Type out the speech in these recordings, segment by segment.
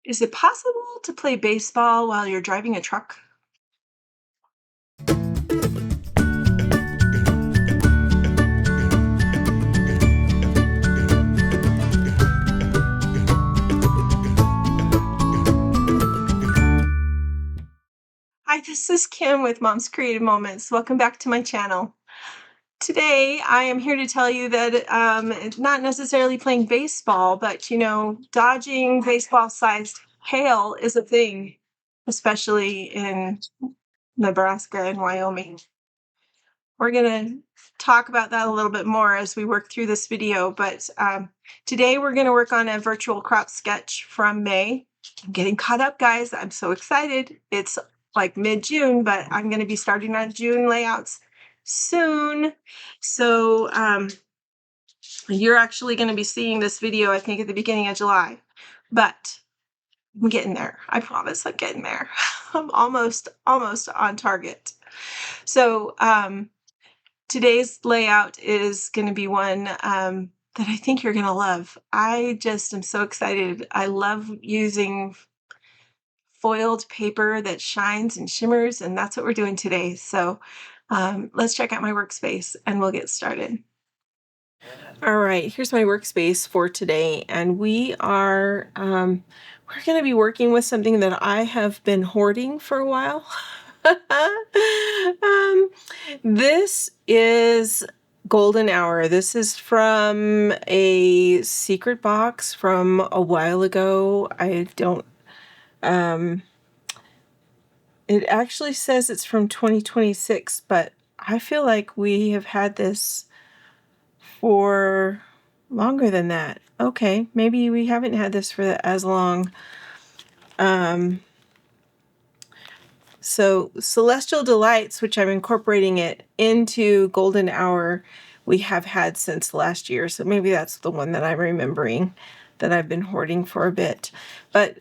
Is it possible to play baseball while you're driving a truck? Hi, this is Kim with Mom's Creative Moments. Welcome back to my channel. Today, I am here to tell you that it's not necessarily playing baseball, but dodging baseball-sized hail is a thing, especially in Nebraska and Wyoming. We're going to talk about that a little bit more as we work through this video, but today we're going to work on a virtual crop sketch from May. I'm getting caught up, guys. I'm so excited. It's like mid-June, but I'm going to be starting on June layouts soon. So you're actually going to be seeing this video, I think, at the beginning of July, but I'm getting there. I promise I'm getting there. I'm almost on target. So today's layout is going to be one that I think you're going to love. I just am so excited. I love using foiled paper that shines and shimmers, and that's what we're doing today. So let's check out my workspace and we'll get started. All right, here's my workspace for today, and we're going to be working with something that I have been hoarding for a while. This is Golden Hour. This is from a secret box from a while ago. It actually says it's from 2026, but I feel like we have had this for longer than that. Okay, maybe we haven't had this for as long. So Celestial Delights, which I'm incorporating it into Golden Hour, we have had since last year. So maybe that's the one that I'm remembering that I've been hoarding for a bit. But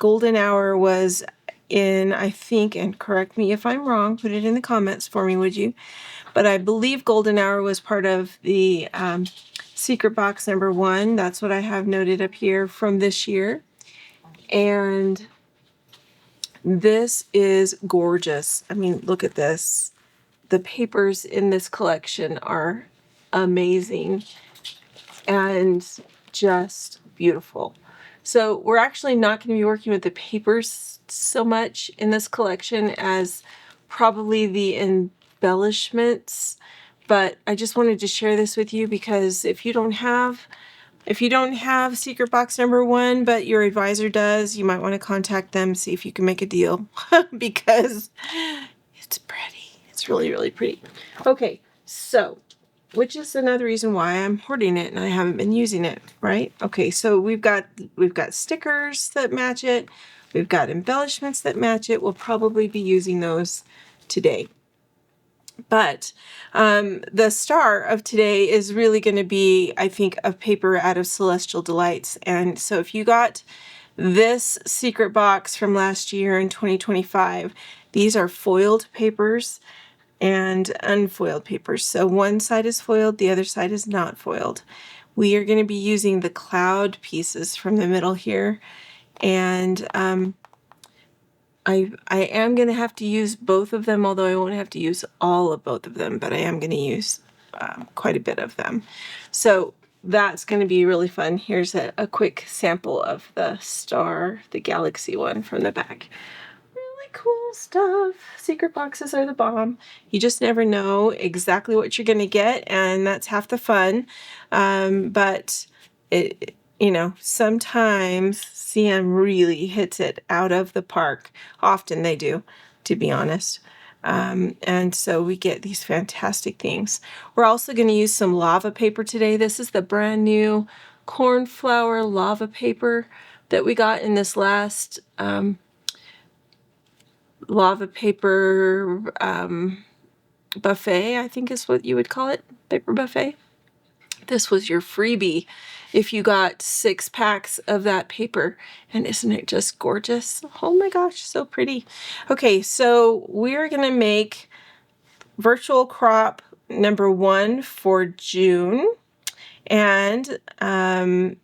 Golden Hour was in, I think, and correct me if I'm wrong, put it in the comments for me, would you? But I believe Golden Hour was part of the Secret Box #1. That's what I have noted up here from this year. And this is gorgeous. I mean, look at this. The papers in this collection are amazing and just beautiful. So we're actually not going to be working with the papers so much in this collection as probably the embellishments, but I just wanted to share this with you because if you don't have Secret Box #1, but your advisor does, you might want to contact them, see if you can make a deal because it's pretty. It's really, really pretty. Okay, so which is another reason why I'm hoarding it and I haven't been using it, right? Okay, so we've got stickers that match it. We've got embellishments that match it. We'll probably be using those today. But the star of today is really going to be, I think, a paper out of Celestial Delights. And so if you got this secret box from last year in 2025, these are foiled papers and unfoiled papers. So one side is foiled, the other side is not foiled. We are going to be using the cloud pieces from the middle here. And I am going to have to use both of them, although I won't have to use all of both of them, but I am going to use quite a bit of them. So that's going to be really fun. Here's a quick sample of the star, the galaxy one from the back. Really cool stuff. Secret boxes are the bomb. You just never know exactly what you're going to get, and that's half the fun. But sometimes CM really hits it out of the park. Often they do, to be honest. And so we get these fantastic things. We're also going to use some lava paper today. This is the brand new Cornflower lava paper that we got in this last lava paper buffet, I think is what you would call it, paper buffet. This was your freebie if you got 6 packs of that paper. And isn't it just gorgeous? Oh my gosh, so pretty. Okay, so we're going to make virtual crop #1 for June. And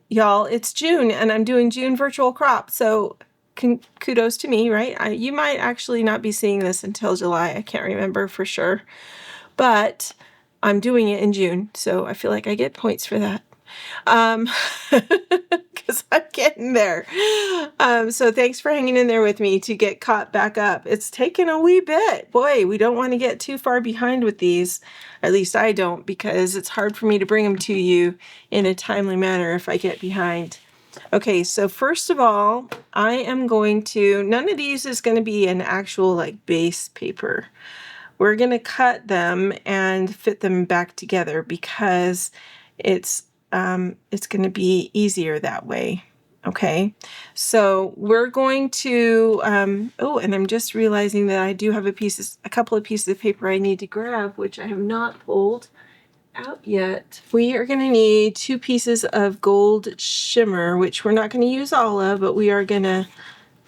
y'all, it's June and I'm doing June virtual crop. So kudos to me, right? You might actually not be seeing this until July. I can't remember for sure, but I'm doing it in June. So I feel like I get points for that. Because I'm getting there. So thanks for hanging in there with me to get caught back up. It's taken a wee bit. Boy, we don't want to get too far behind with these. At least I don't, because it's hard for me to bring them to you in a timely manner if I get behind. Okay, so first of all, I am going to, none of these is going to be an actual like base paper. We're going to cut them and fit them back together because it's going to be easier that way. Okay, so we're going to, oh, and I'm just realizing that I do have a couple of pieces of paper I need to grab, which I have not pulled out yet. We are going to need 2 pieces of gold shimmer, which we're not going to use all of, but we are going to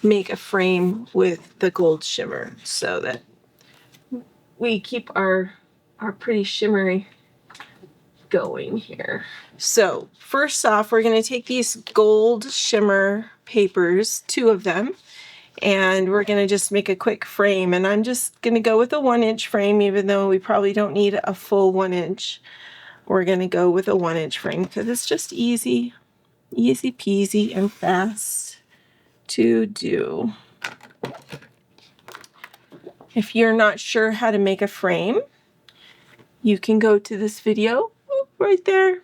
make a frame with the gold shimmer so that we keep our pretty shimmery going here. So first off, we're going to take these gold shimmer papers, 2 of them, and we're going to just make a quick frame. And I'm just going to go with a 1-inch frame, even though we probably don't need a full 1-inch. We're going to go with a 1-inch frame because it's just easy peasy and fast to do. If you're not sure how to make a frame, you can go to this video right there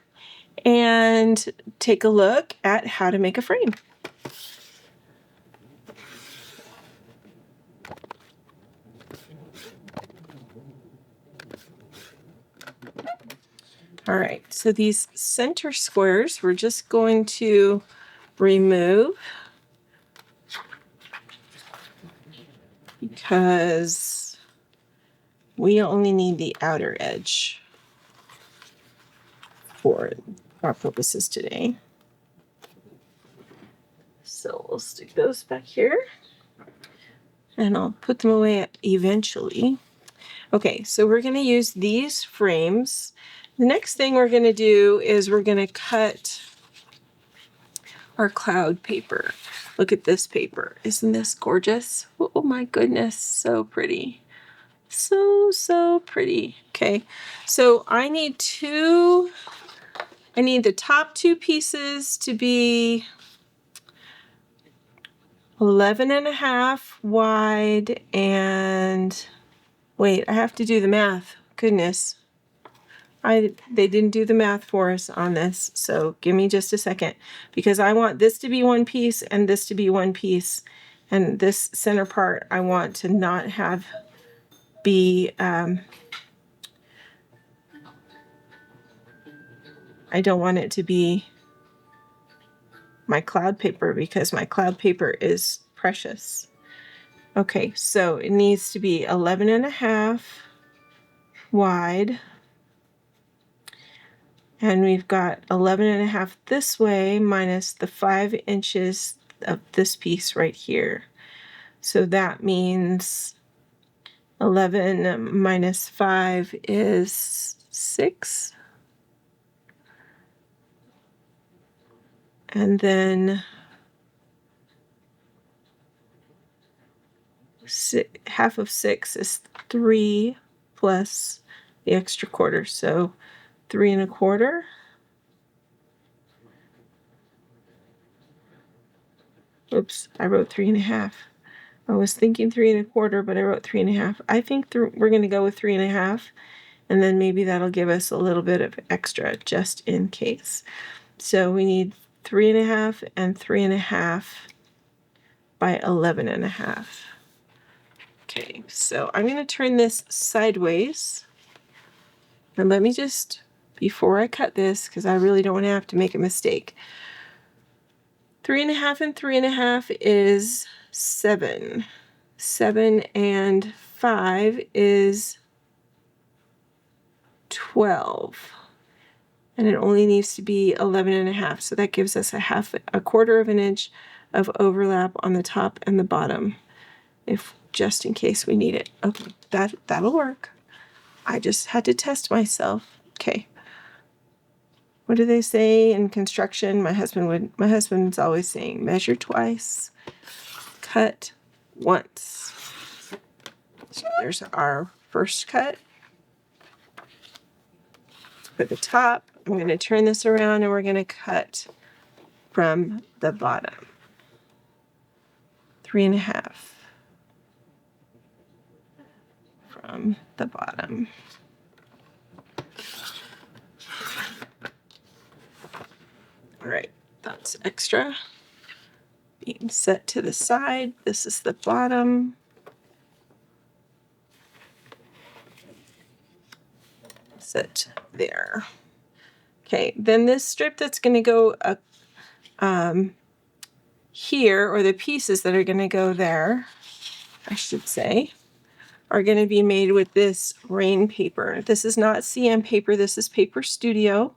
and take a look at how to make a frame. All right, so these center squares we're just going to remove because we only need the outer edge for our purposes today. So we'll stick those back here and I'll put them away eventually. Okay, so we're going to use these frames. The next thing we're going to do is we're going to cut our cloud paper. Look at this paper. Isn't this gorgeous? Oh my goodness, so pretty. So pretty. Okay, so I need the top 2 pieces to be 11.5 wide and wait, I have to do the math. Goodness. They didn't do the math for us on this, so give me just a second because I want this to be 1 piece and this to be 1 piece, and this center part I want to not have be I don't want it to be my cloud paper because my cloud paper is precious. Okay, so it needs to be 11.5 wide. And we've got 11.5 this way minus the 5 inches of this piece right here. So that means 11 minus 5 is 6. And then half of 6 is 3 plus the extra quarter. So 3 1/4. Oops, I wrote 3 1/2. I was thinking 3 1/4, but I wrote 3 1/2. I think we're going to go with 3 1/2, and then maybe that'll give us a little bit of extra just in case. So we need 3 1/2 and 3 1/2 by 11.5. Okay, so I'm going to turn this sideways. And let me just, before I cut this, because I really don't want to have to make a mistake. 3 1/2 and 3 1/2 is 7. 7 and 5 is 12. And it only needs to be 11.5. So that gives us a quarter of an inch of overlap on the top and the bottom, if just in case we need it. Okay, that'll work. I just had to test myself. Okay. what do they say in construction? My husband's always saying, measure twice, cut once. So there's our first cut. For the top, I'm going to turn this around and we're going to cut from the bottom. 3.5 from the bottom. All right, that's extra. Being set to the side. This is the bottom. Set there. Okay, then this strip that's going to go here, or the pieces that are going to go there, I should say, are going to be made with this rain paper. This is not CM paper. This is Paper Studio.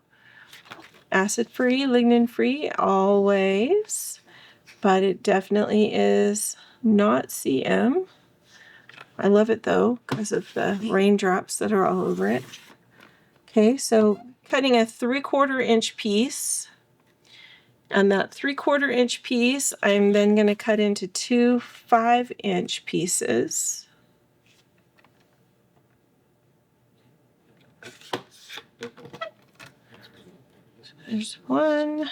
Acid-free, lignin-free, always. But it definitely is not CM. I love it though because of the raindrops that are all over it. Okay, so cutting a 3/4 inch piece. And that 3/4 inch piece, I'm then going to cut into 2 5-inch pieces. There's one.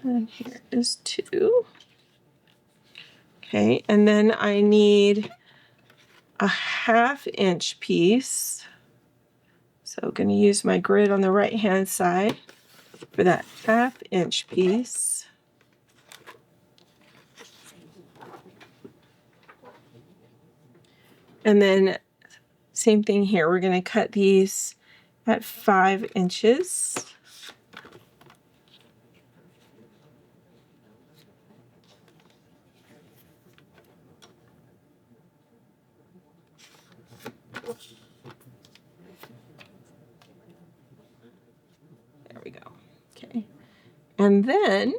And here is 2. Okay, and then I need a 1/2 inch piece. So I'm going to use my grid on the right hand side for that 1/2 inch piece. And then same thing here. We're going to cut these at 5 inches. There we go. Okay. And then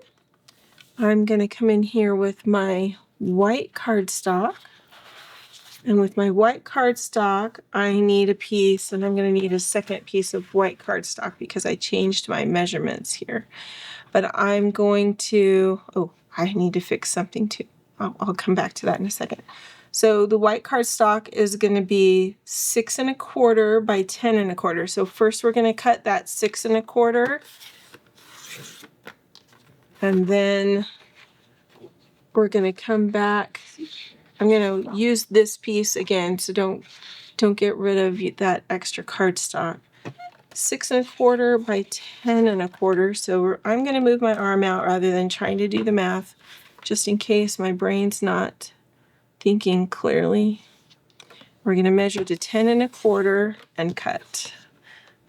I'm going to come in here with my white cardstock. And with my white cardstock, I need a piece, and I'm going to need a second piece of white cardstock because I changed my measurements here. But I'm going to, oh, I need to fix something too. I'll come back to that in a second. So the white cardstock is going to be 6 1/4 by 10 1/4. So first we're going to cut that 6 1/4. And then we're going to come back. I'm going to use this piece again, so don't get rid of that extra cardstock. 6 1/4 by 10 1/4. So I'm going to move my arm out rather than trying to do the math, just in case my brain's not thinking clearly. We're going to measure to 10 1/4 and cut.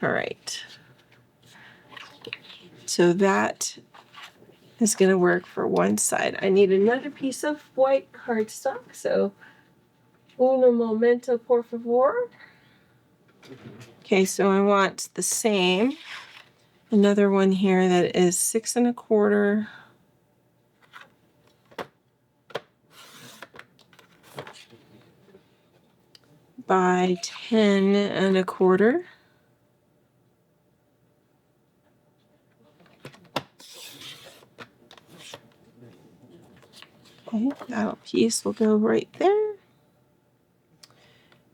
All right. So that is going to work for one side. I need another piece of white cardstock. So, un momento, por favor. Okay, so I want the same. Another one here that is 6 1/4 by 10 1/4. Okay, that piece will go right there.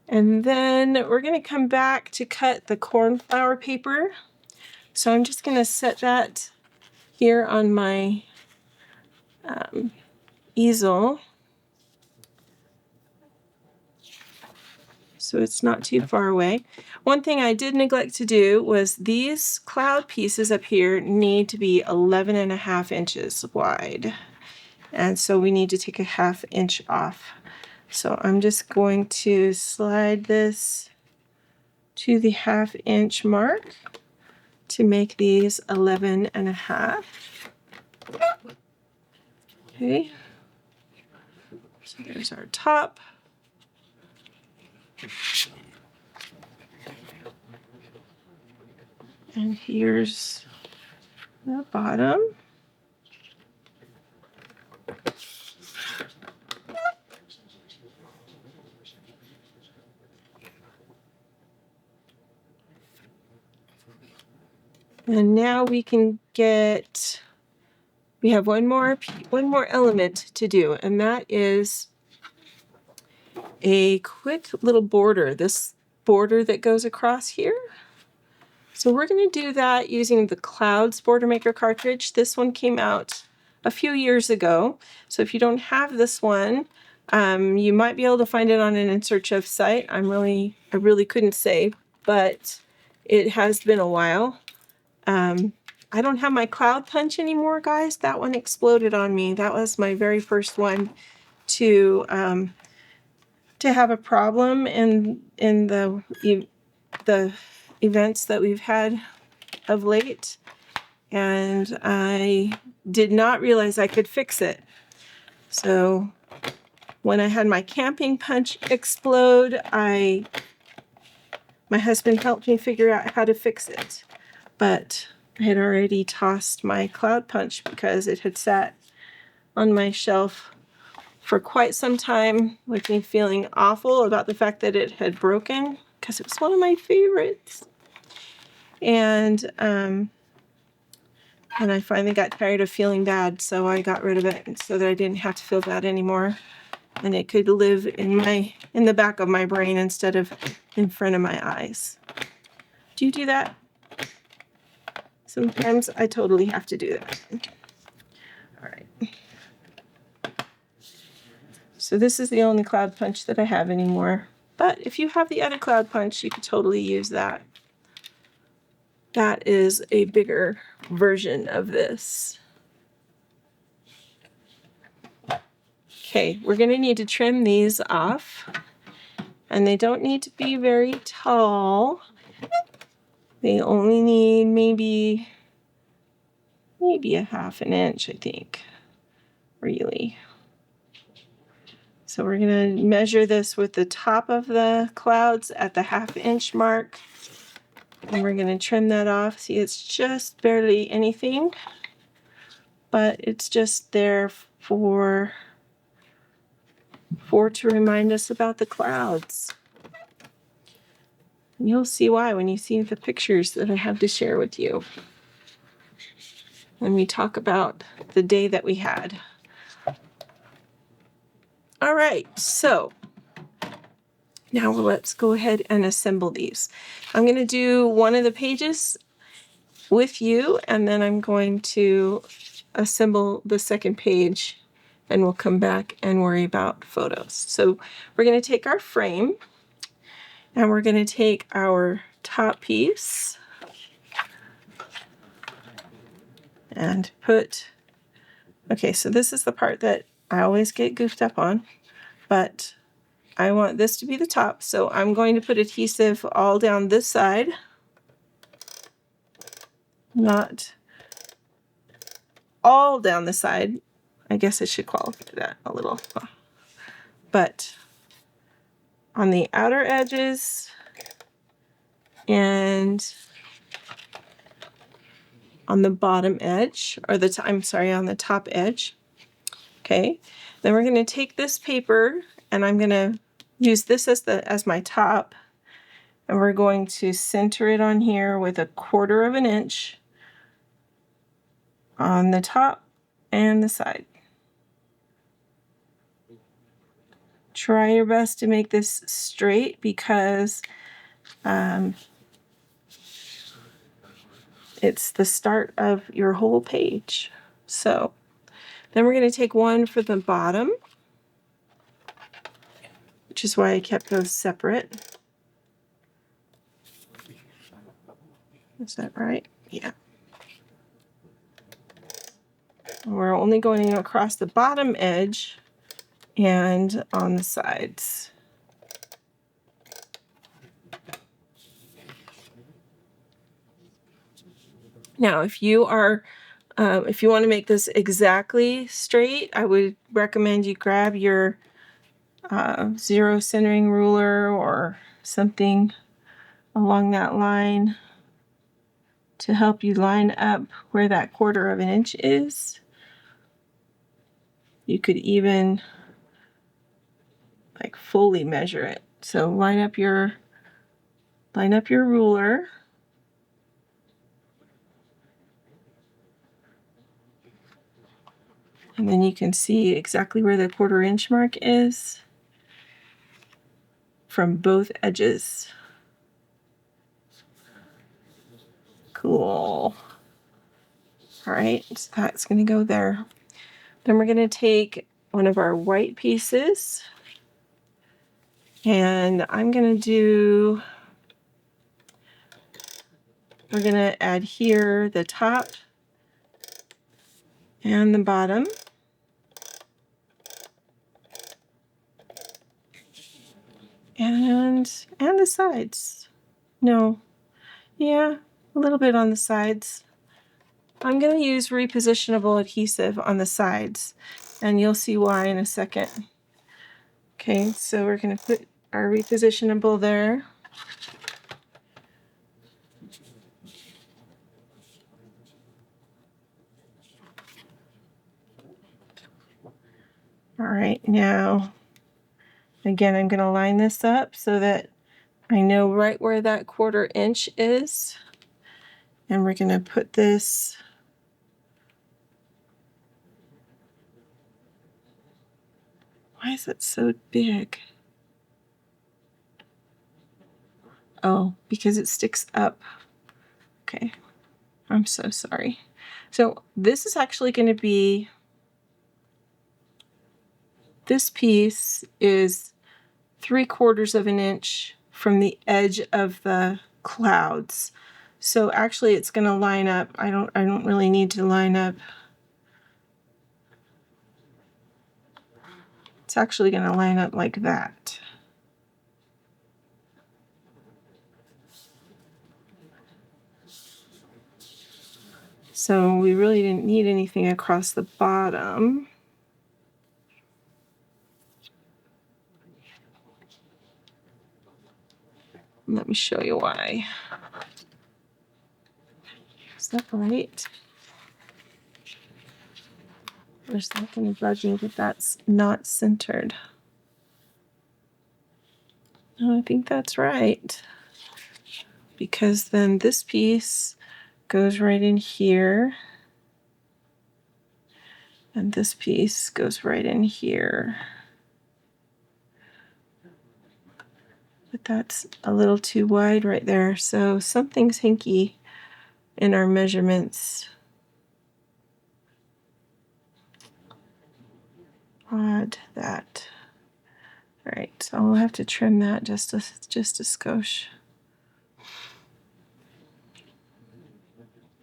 And then we're going to come back to cut the cornflower paper. So I'm just going to set that here on my easel, so it's not too far away. One thing I did neglect to do was these cloud pieces up here need to be 11 1/2 inches wide. And so we need to take a 1/2 inch off. So I'm just going to slide this to the 1/2 inch mark to make these 11 1/2. Okay. So there's our top. And here's the bottom. And now we can get, we have one more element to do, and that is a quick little border, this border that goes across here. So we're going to do that using the Clouds Border Maker cartridge. This one came out a few years ago. So if you don't have this one, you might be able to find it on an In Search Of site. I really couldn't say, but it has been a while. I don't have my Cloud Punch anymore, guys. That one exploded on me. That was my very first one to have a problem in the events that we've had of late, and I did not realize I could fix it. So when I had my camping punch explode, my husband helped me figure out how to fix it, but I had already tossed my Cloud Punch because it had sat on my shelf for quite some time with me feeling awful about the fact that it had broken because it was one of my favorites. And I finally got tired of feeling bad, so I got rid of it so that I didn't have to feel bad anymore. And it could live in the back of my brain instead of in front of my eyes. Do you do that? Sometimes I totally have to do that. All right. So this is the only Cloud Punch that I have anymore. But if you have the other Cloud Punch, you could totally use that. That is a bigger version of this. Okay, we're going to need to trim these off. And they don't need to be very tall. They only need maybe a ½ inch, I think, really. So we're going to measure this with the top of the clouds at the ½ inch mark. And we're going to trim that off. See, it's just barely anything, but it's just there to remind us about the clouds. And you'll see why when you see the pictures that I have to share with you when we talk about the day that we had. All right, so now let's go ahead and assemble these. I'm going to do one of the pages with you, and then I'm going to assemble the second page, and we'll come back and worry about photos. So we're going to take our frame, and we're going to take our top piece and put, okay, so this is the part that I always get goofed up on, but I want this to be the top, so I'm going to put adhesive all down this side, not all down the side. I guess I should qualify that a little, but on the outer edges and on the bottom edge, or on the top edge. Okay, then we're going to take this paper, and I'm going to use this as my top, and we're going to center it on here with 1/4 inch on the top and the side. Try your best to make this straight because it's the start of your whole page. So then we're going to take one for the bottom, which is why I kept those separate. Is that right? Yeah. We're only going across the bottom edge and on the sides. Now, if you want to make this exactly straight, I would recommend you grab your zero centering ruler or something along that line to help you line up where that 1/4 inch is. You could even like fully measure it. So line up your ruler And then you can see exactly where the 1/4 inch mark is from both edges. Cool. All right, so that's going to go there. Then we're going to take one of our white pieces, and we're going to add here the top and the bottom. And the sides. No, yeah, a little bit on the sides. I'm going to use repositionable adhesive on the sides, and you'll see why in a second. Okay, so we're going to put our repositionable there. All right, now, again, I'm going to line this up so that I know right where that 1/4 inch is. And we're going to put this Why is it so big? Oh, because it sticks up. Okay, I'm so sorry. So this is actually going to be, this piece is 3/4 of an inch from the edge of the clouds. So actually it's going to line up. I don't really need to line up. It's actually going to line up like that. So we really didn't need anything across the bottom. Let me show you why. Is that right? Or is that going to bug me that that's not centered? No, I think that's right. Because then this piece goes right in here. And this piece goes right in here. But that's a little too wide right there. So something's hinky in our measurements. Odd that. All right, so I'll have to trim that just a skosh.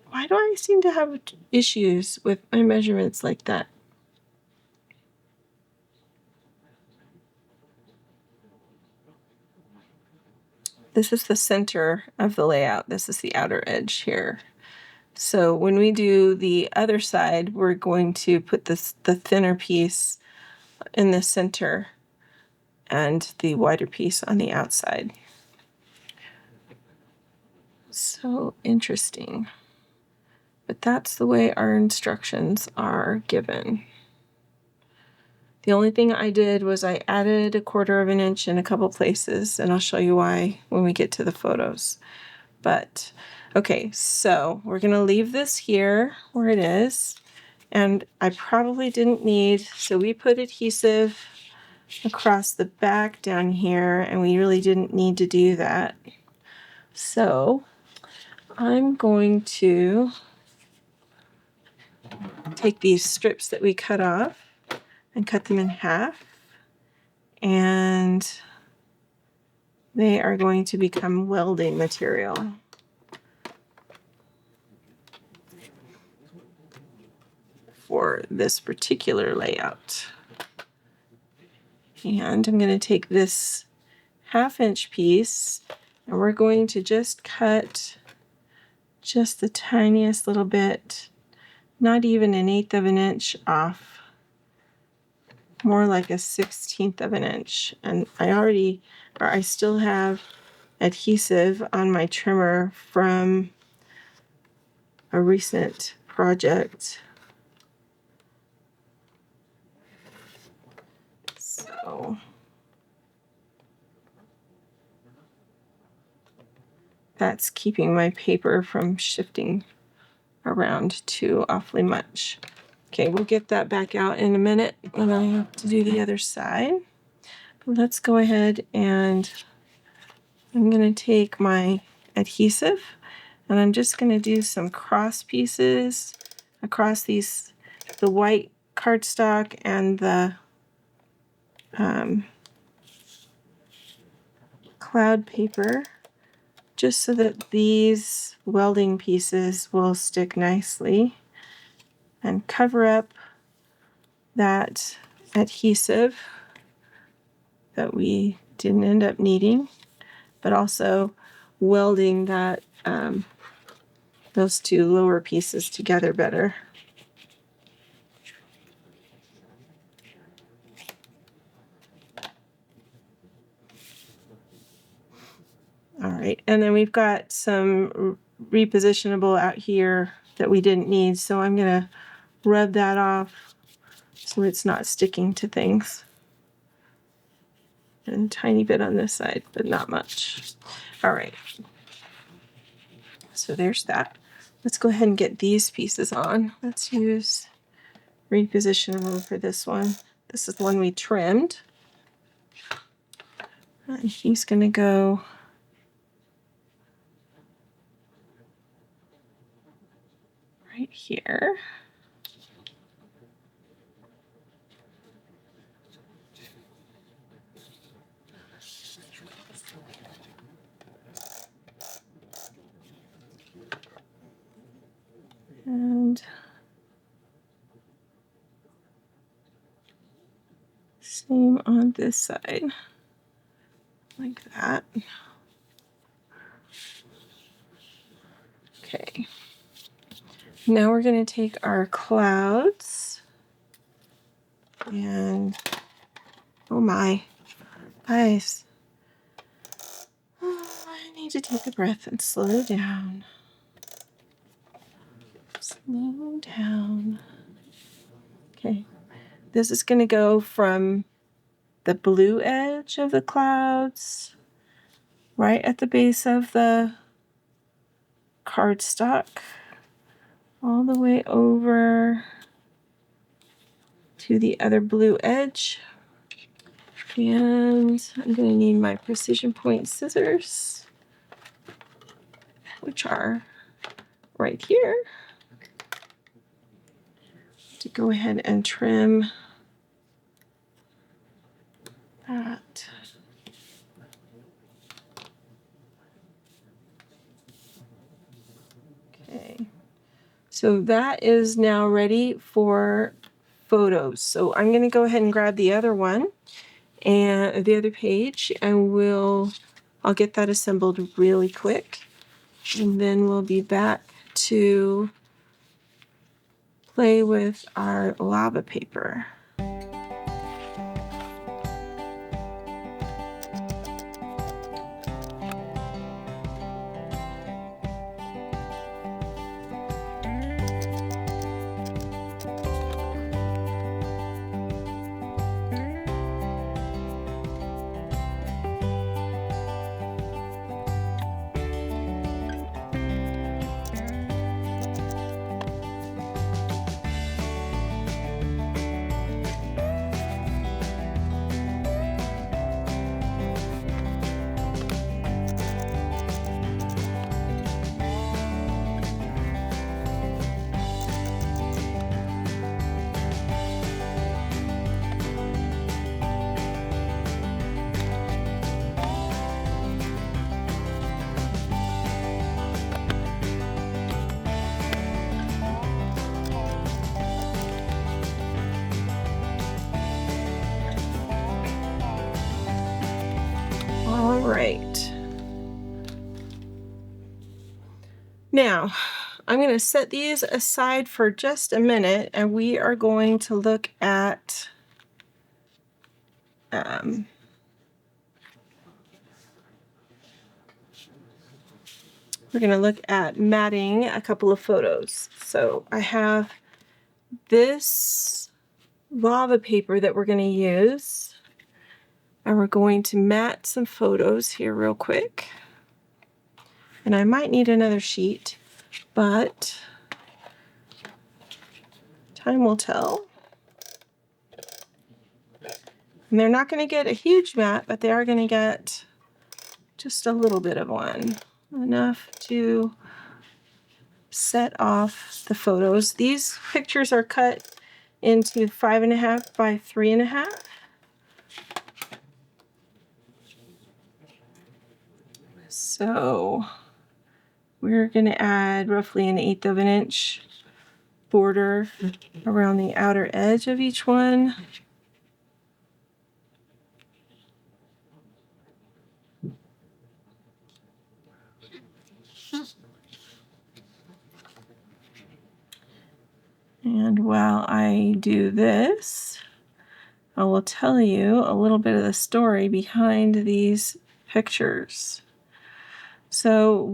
Why do I seem to have issues with my measurements like that? This is the center of the layout. This is the outer edge here. So when we do the other side, we're going to put the thinner piece in the center and the wider piece on the outside. So interesting. But that's the way our instructions are given. The only thing I did was I added 1/4 of an inch in a couple places, and I'll show you why when we get to the photos. But okay, so we're going to leave this here where it is. And I probably didn't need, so we put adhesive across the back down here, and we really didn't need to do that. So I'm going to take these strips that we cut off and cut them in half, and they are going to become welding material. For this particular layout. And I'm going to take this 1/2 inch piece, and we're going to just cut just the tiniest little bit, not even 1/8 of an inch off, more like a 1/16 of an inch. And I still have adhesive on my trimmer from a recent project. So that's keeping my paper from shifting around too awfully much. Okay, we'll get that back out in a minute when I have to do the other side. Let's go ahead and I'm going to take my adhesive and I'm just going to do some cross pieces across these, the white cardstock and the cloud paper, just so that these welding pieces will stick nicely and cover up that adhesive that we didn't end up needing, but also welding that those two lower pieces together better. All right, and then we've got some repositionable out here that we didn't need, so I'm gonna rub that off so it's not sticking to things. And a tiny bit on this side, but not much. All right, so there's that. Let's go ahead and get these pieces on. Let's use repositionable for this one. This is the one we trimmed. And he's gonna go right here. And same on this side, like that. Okay. Now we're going to take our clouds and, oh my, guys, I need to take a breath and slow down. Slow down. Okay. This is going to go from the blue edge of the clouds right at the base of the cardstock all the way over to the other blue edge. And I'm going to need my precision point scissors, which are right here, to go ahead and trim that. Okay, so that is now ready for photos. So I'm going to go ahead and grab the other one and the other page, and I'll get that assembled really quick, and then we'll be back to play with our lava paper. All right. Now, I'm going to set these aside for just a minute, and we are going to look at we're going to look at matting a couple of photos. So I have this lava paper that we're going to use, and we're going to mat some photos here real quick. And I might need another sheet, but Time will tell. And they're not going to get a huge mat, but they are going to get just a little bit of one. Enough to set off the photos. These pictures are cut into 5.5 by 3.5. So we're going to add roughly 1/8 of an inch border around the outer edge of each one. And while I do this, I will tell you a little bit of the story behind these pictures. So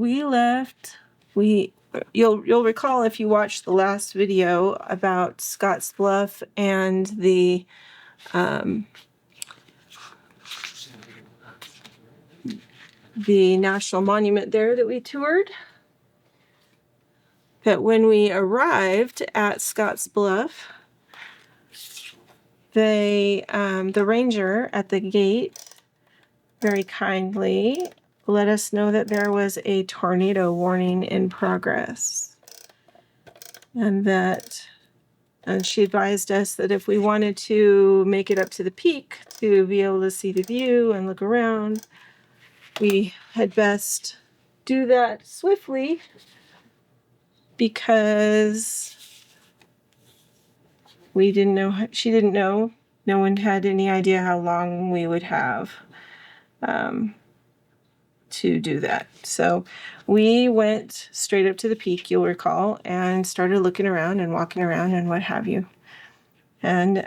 you'll recall if you watched the last video about Scotts Bluff and the national monument there that we toured, that when we arrived at Scotts Bluff, the ranger at the gate very kindly let us know that there was a tornado warning in progress, and she advised us that if we wanted to make it up to the peak to be able to see the view and look around, we had best do that swiftly, because she didn't know, no one had any idea how long we would have to do that. So we went straight up to the peak, you'll recall, and started looking around and walking around and what have you, and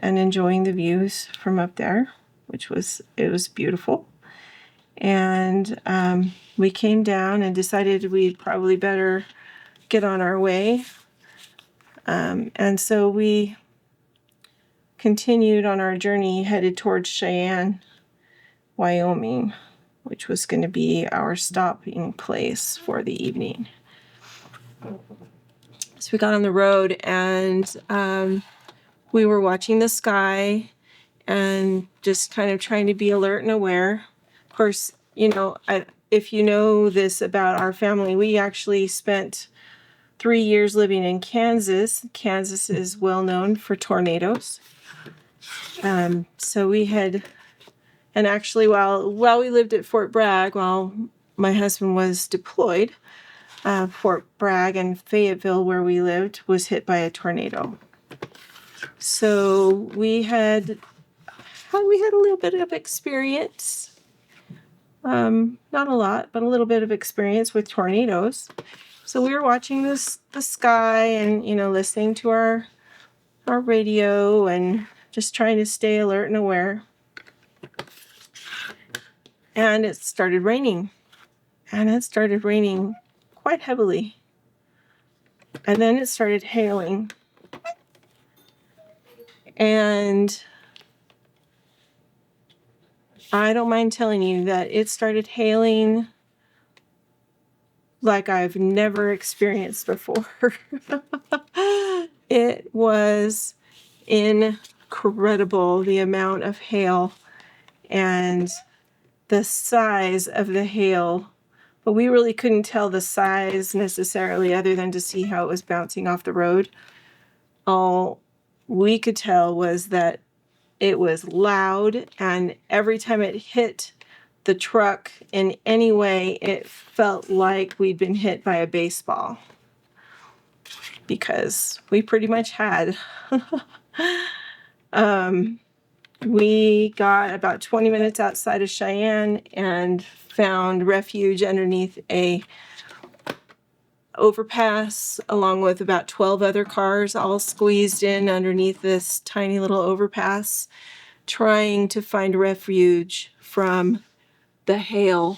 enjoying the views from up there, it was beautiful. And we came down and decided we'd probably better get on our way. And so we continued on our journey headed towards Cheyenne, Wyoming, which was going to be our stopping place for the evening. So we got on the road, and we were watching the sky and just kind of trying to be alert and aware. Of course, if you know this about our family, we actually spent 3 years living in Kansas. Kansas is well known for tornadoes. So we had, and actually while we lived at Fort Bragg, while my husband was deployed, Fort Bragg and Fayetteville, where we lived, was hit by a tornado. So we had a little bit of experience. Not a lot, but a little bit of experience with tornadoes. So we were watching the sky and, listening to our radio and just trying to stay alert and aware. And it started raining. And it started raining quite heavily. And then it started hailing. And I don't mind telling you that it started hailing like I've never experienced before. It was incredible, the amount of hail and the size of the hail. But we really couldn't tell the size necessarily, other than to see how it was bouncing off the road. All we could tell was that it was loud, and every time it hit the truck in any way, it felt like we'd been hit by a baseball, because we pretty much had. We got about 20 minutes outside of Cheyenne and found refuge underneath a overpass, along with about 12 other cars, all squeezed in underneath this tiny little overpass, trying to find refuge from the hail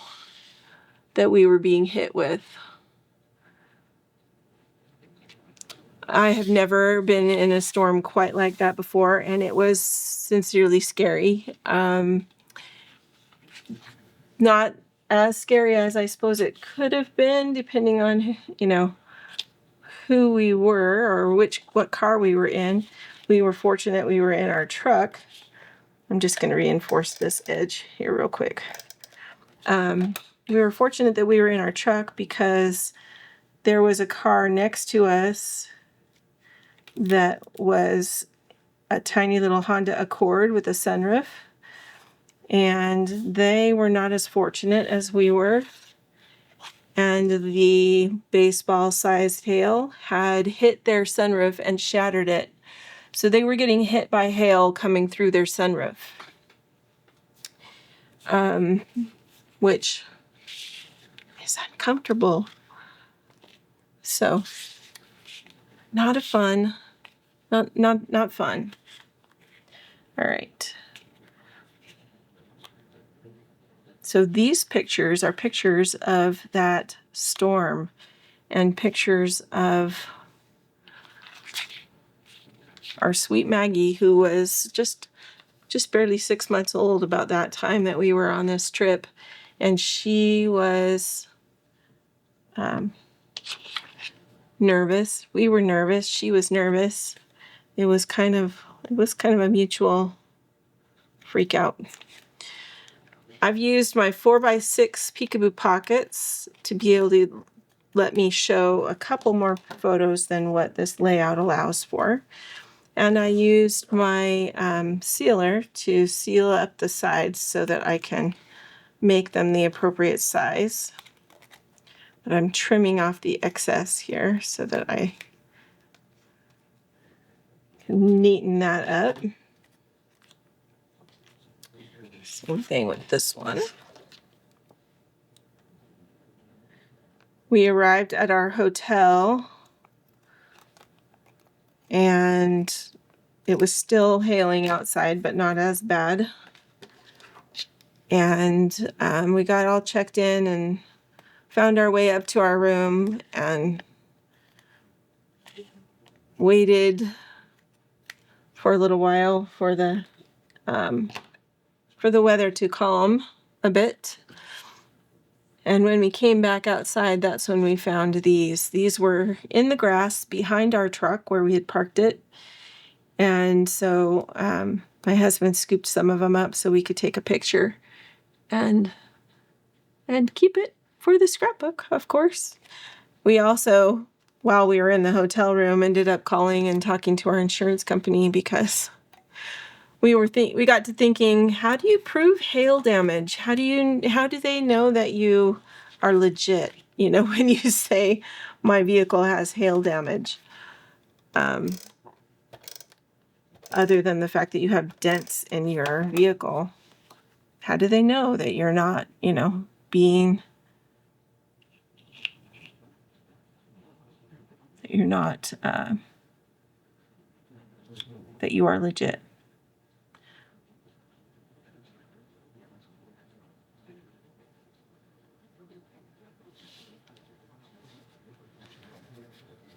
that we were being hit with. I have never been in a storm quite like that before, and it was sincerely scary. Not as scary as I suppose it could have been, depending on, who we were or what car we were in. We were fortunate we were in our truck. I'm just going to reinforce this edge here real quick. We were fortunate that we were in our truck because there was a car next to us that was a tiny little Honda Accord with a sunroof, and they were not as fortunate as we were. And the baseball-sized hail had hit their sunroof and shattered it. So they were getting hit by hail coming through their sunroof, which is uncomfortable. So not fun. Not fun. All right. So these pictures are pictures of that storm and pictures of our sweet Maggie, who was just barely 6 months old about that time that we were on this trip. And she was nervous. We were nervous. She was nervous. It was kind of a mutual freak out. I've used my 4x6 peekaboo pockets to be able to let me show a couple more photos than what this layout allows for. And I used my sealer to seal up the sides so that I can make them the appropriate size. But I'm trimming off the excess here so that I can neaten that up. Same thing with this one. We arrived at our hotel and it was still hailing outside, but not as bad. And we got all checked in and found our way up to our room and waited for a little while for the weather to calm a bit. And when we came back outside, that's when we found these. These were in the grass behind our truck where we had parked it. And so my husband scooped some of them up so we could take a picture and keep it for the scrapbook, of course. We also, while we were in the hotel room, ended up calling and talking to our insurance company because we got to thinking, how do you prove hail damage? How do they know that you are legit? You know, when you say my vehicle has hail damage, other than the fact that you have dents in your vehicle, how do they know that you're not, that you are legit?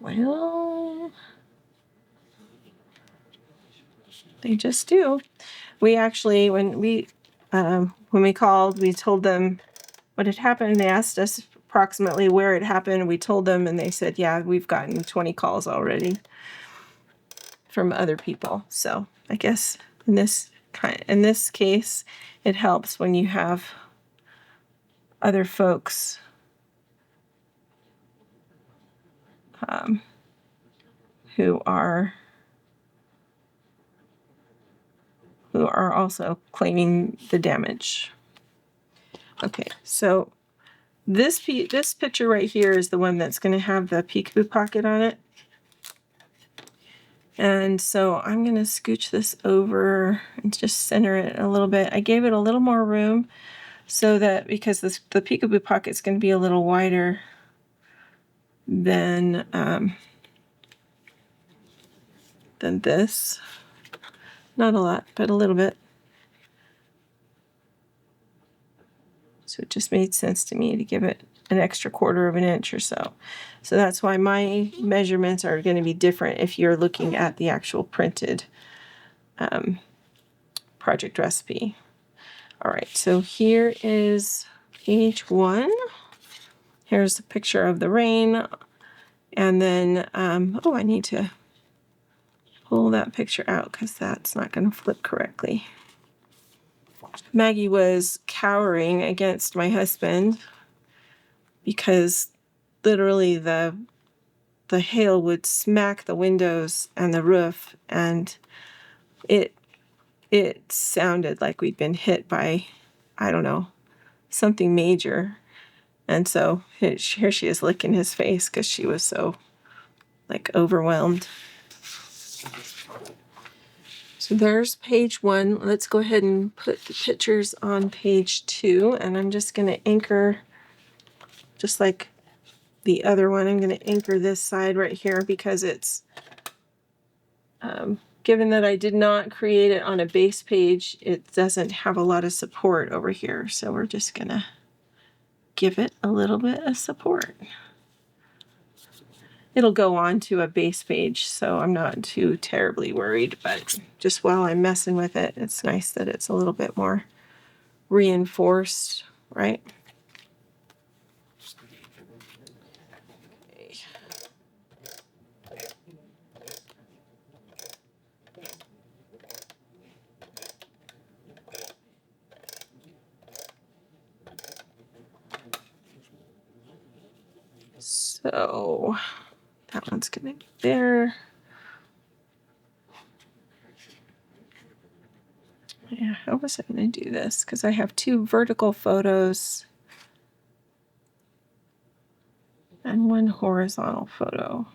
Well, they just do. We actually, when we called, we told them what had happened. They asked us approximately where it happened. We told them, and they said, yeah, we've gotten 20 calls already from other people. So I guess in this case, it helps when you have other folks who are also claiming the damage. Okay, so this picture right here is the one that's going to have the peekaboo pocket on it. And so I'm going to scooch this over and just center it a little bit. I gave it a little more room so that because the peekaboo pocket is going to be a little wider than this. Not a lot, but a little bit. So it just made sense to me to give it an extra 1/4 of an inch or so. So that's why my measurements are going to be different if you're looking at the actual printed project recipe. All right, so here is page 1. Here's a picture of the rain And then, oh, I need to pull that picture out because that's not going to flip correctly. Maggie was cowering against my husband because literally the hail would smack the windows and the roof, and it sounded like we'd been hit by, I don't know, something major. And so here she is licking his face because she was so like overwhelmed. So there's page 1. Let's go ahead and put the pictures on page 2, and I'm just going to anchor, just like the other one, I'm going to anchor this side right here because it's, given that I did not create it on a base page, it doesn't have a lot of support over here. So we're just going to give it a little bit of support. It'll go on to a base page, so I'm not too terribly worried, but just while I'm messing with it, it's nice that it's a little bit more reinforced, right? Okay. So that one's gonna be there. Yeah, how was I going to do this? Because I have 2 vertical photos and 1 horizontal photo.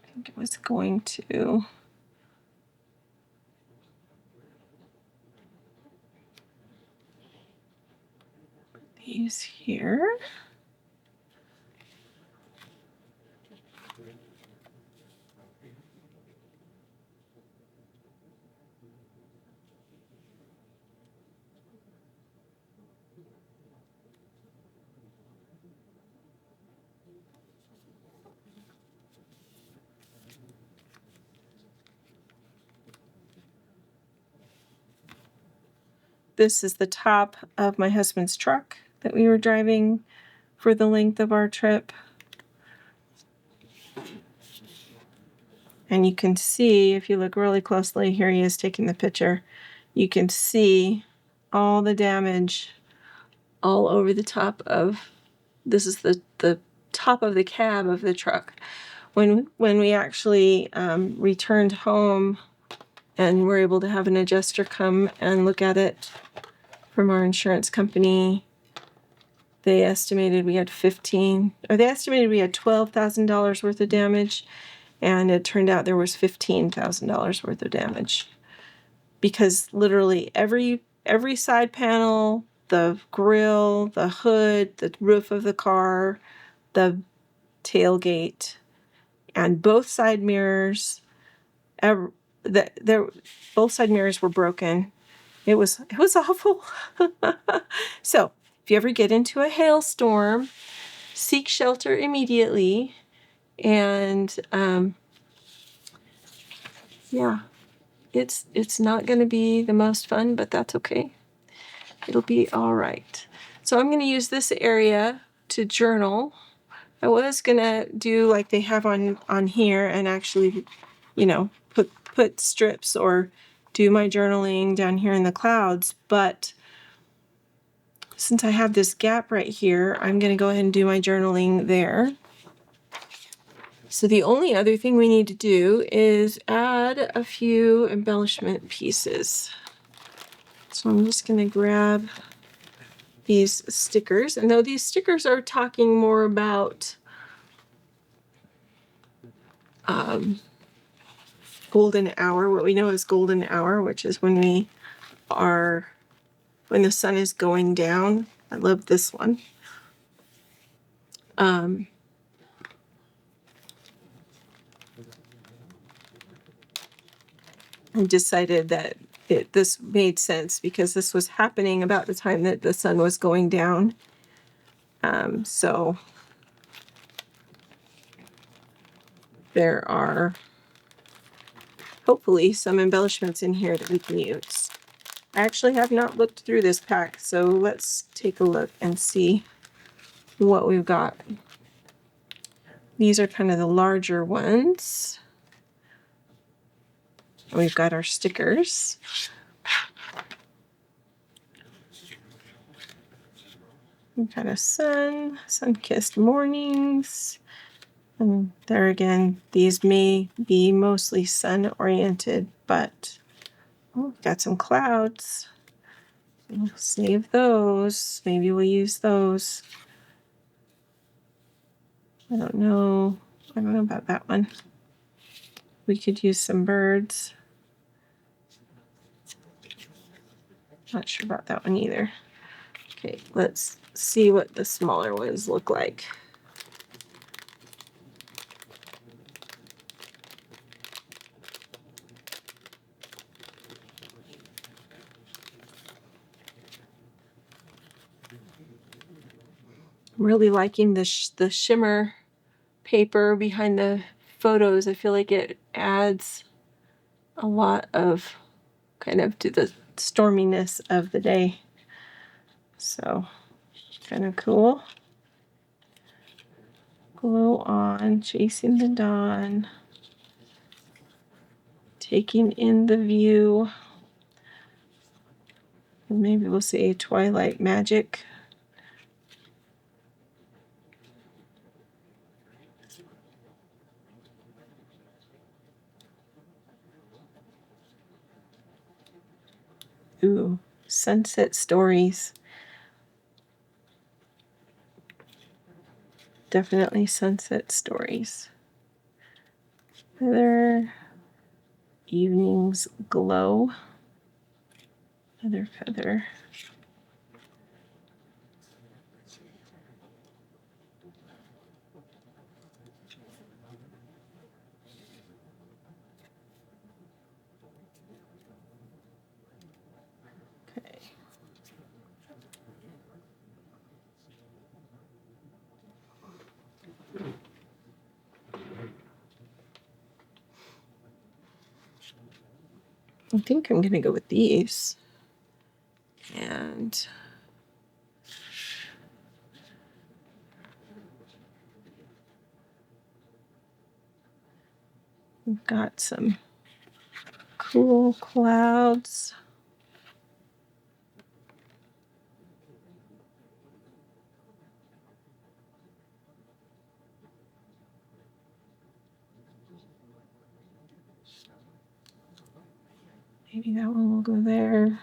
I think it was going to put these here. This is the top of my husband's truck that we were driving for the length of our trip. And you can see, if you look really closely, here he is taking the picture, you can see all the damage all over the top of, this is the top of the cab of the truck. When we actually returned home and were able to have an adjuster come and look at it from our insurance company, they estimated we had $12,000 worth of damage, and it turned out there was $15,000 worth of damage. Because literally every side panel, the grill, the hood, the roof of the car, the tailgate, and both side mirrors, both side mirrors were broken. It was awful. So if you ever get into a hailstorm, seek shelter immediately. And yeah, it's not going to be the most fun, but that's okay. It'll be all right. So I'm going to use this area to journal. I was going to do like they have on here and actually, put strips or do my journaling down here in the clouds, but since I have this gap right here, I'm going to go ahead and do my journaling there. So the only other thing we need to do is add a few embellishment pieces. So I'm just going to grab these stickers. And though these stickers are talking more about golden hour, what we know is golden hour, which is when the sun is going down. I love this one. I decided that this made sense because this was happening about the time that the sun was going down. So there are hopefully some embellishments in here that we can use. I actually have not looked through this pack, so let's take a look and see what we've got. These are kind of the larger ones. We've got our stickers. We've got a sun-kissed mornings. And there again, these may be mostly sun-oriented, but we've got some clouds. We'll save those. Maybe we'll use those. I don't know. I don't know about that one. We could use some birds. Not sure about that one either. Okay, let's see what the smaller ones look like. I'm really liking the shimmer paper behind the photos. I feel like it adds a lot of kind of to the storminess of the day. So kind of cool. Glow on, chasing the dawn, taking in the view. And maybe we'll say twilight magic. Ooh, sunset stories. Definitely sunset stories. Feather, evenings glow. Another feather. Okay. I think I'm going to go with these. And we've got some cool clouds. Maybe that one will go there.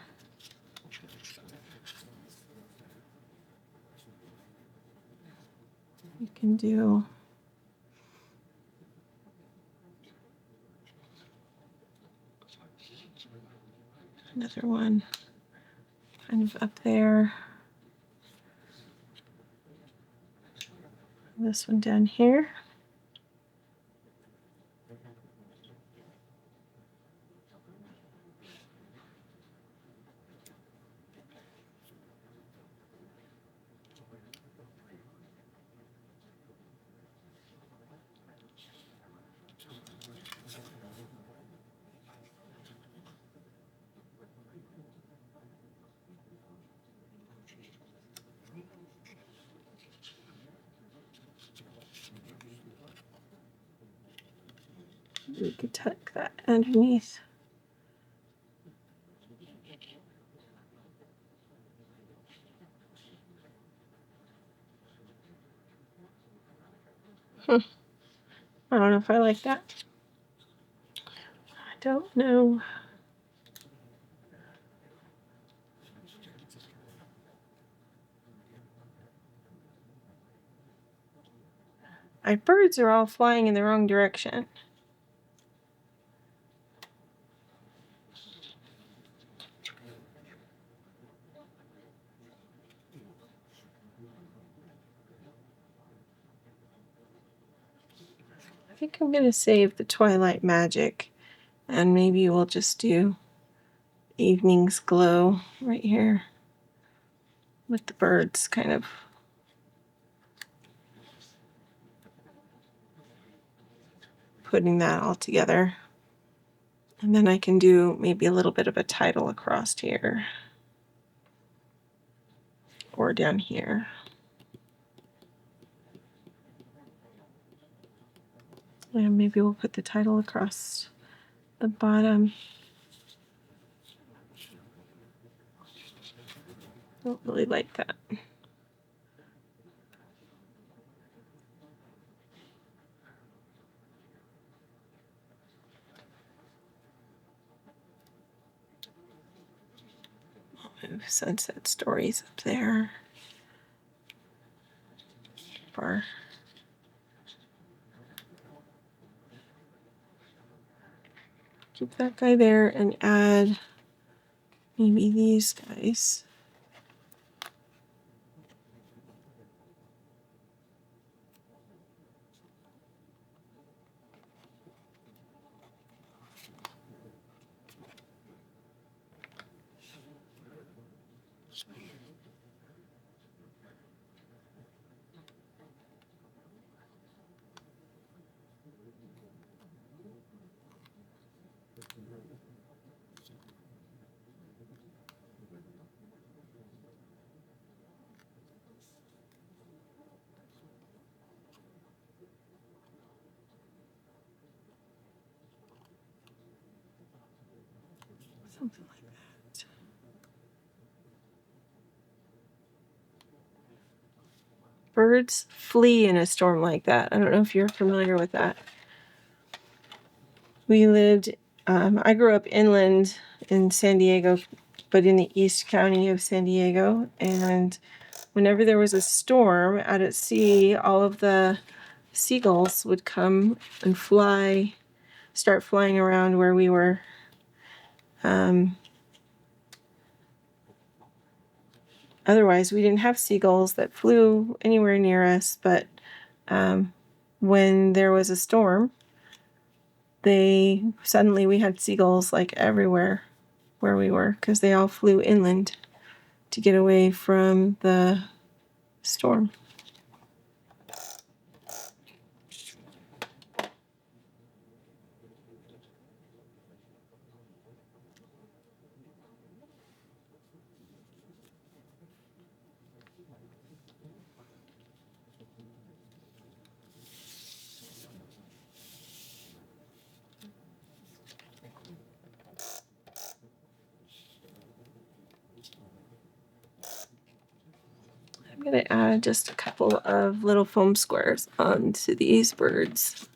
We can do another one kind of up there. This one down here. We could tuck that underneath. I don't know if I like that. I don't know. My birds are all flying in the wrong direction. I think I'm going to save the twilight magic, and maybe we'll just do evening's glow right here with the birds kind of putting that all together. And then I can do maybe a little bit of a title across here or down here. And maybe we'll put the title across the bottom. Don't really like that. Move Sunset Stories up there. Bar. Keep that guy there and add maybe these guys. Something like that. Birds flee in a storm like that. I don't know if you're familiar with that. We lived, I grew up inland in San Diego, but in the East County of San Diego. And whenever there was a storm out at sea, all of the seagulls would come and start flying around where we were. Otherwise, we didn't have seagulls that flew anywhere near us, but when there was a storm, suddenly we had seagulls like everywhere where we were, because they all flew inland to get away from the storm. I'm going to add just a couple of little foam squares onto these birds.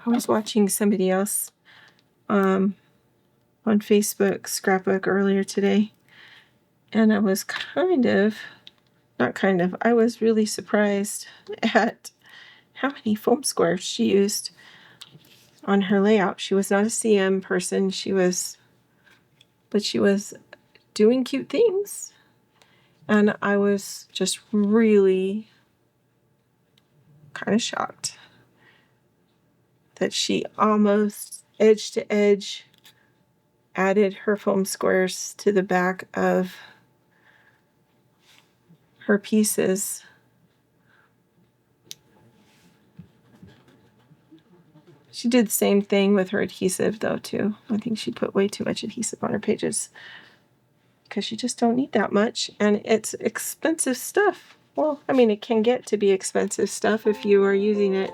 I was watching somebody else on Facebook scrapbook earlier today, and I was I was really surprised at how many foam squares she used on her layout. She was not a CM person, but she was doing cute things. And I was just really kind of shocked that she almost edge to edge added her foam squares to the back of her pieces. She did the same thing with her adhesive though too. I think she put way too much adhesive on her pages because you just don't need that much, and it's expensive stuff. Well, I mean, it can get to be expensive stuff if you are using it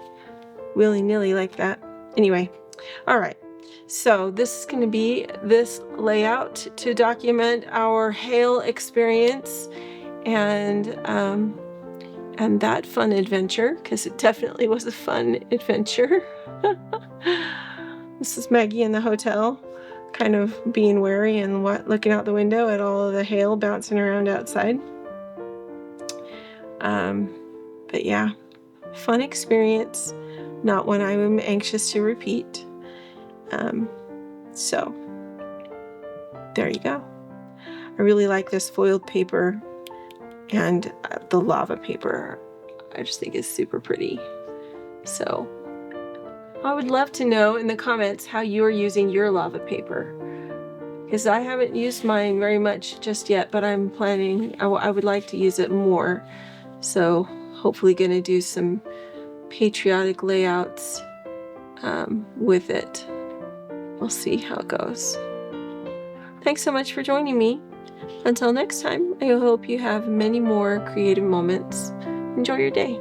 willy-nilly like that. Anyway, all right. So this is going to be this layout to document our hail experience and that fun adventure, because it definitely was a fun adventure. This is Maggie in the hotel, kind of being wary and looking out the window at all of the hail bouncing around outside. But yeah, fun experience, not one I'm anxious to repeat. So there you go. I really like this foiled paper and the lava paper. I just think it's super pretty. So I would love to know in the comments how you're using your lava paper, because I haven't used mine very much just yet, but I'm planning, I would like to use it more. So hopefully going to do some patriotic layouts with it. We'll see how it goes. Thanks so much for joining me. Until next time, I hope you have many more creative moments. Enjoy your day.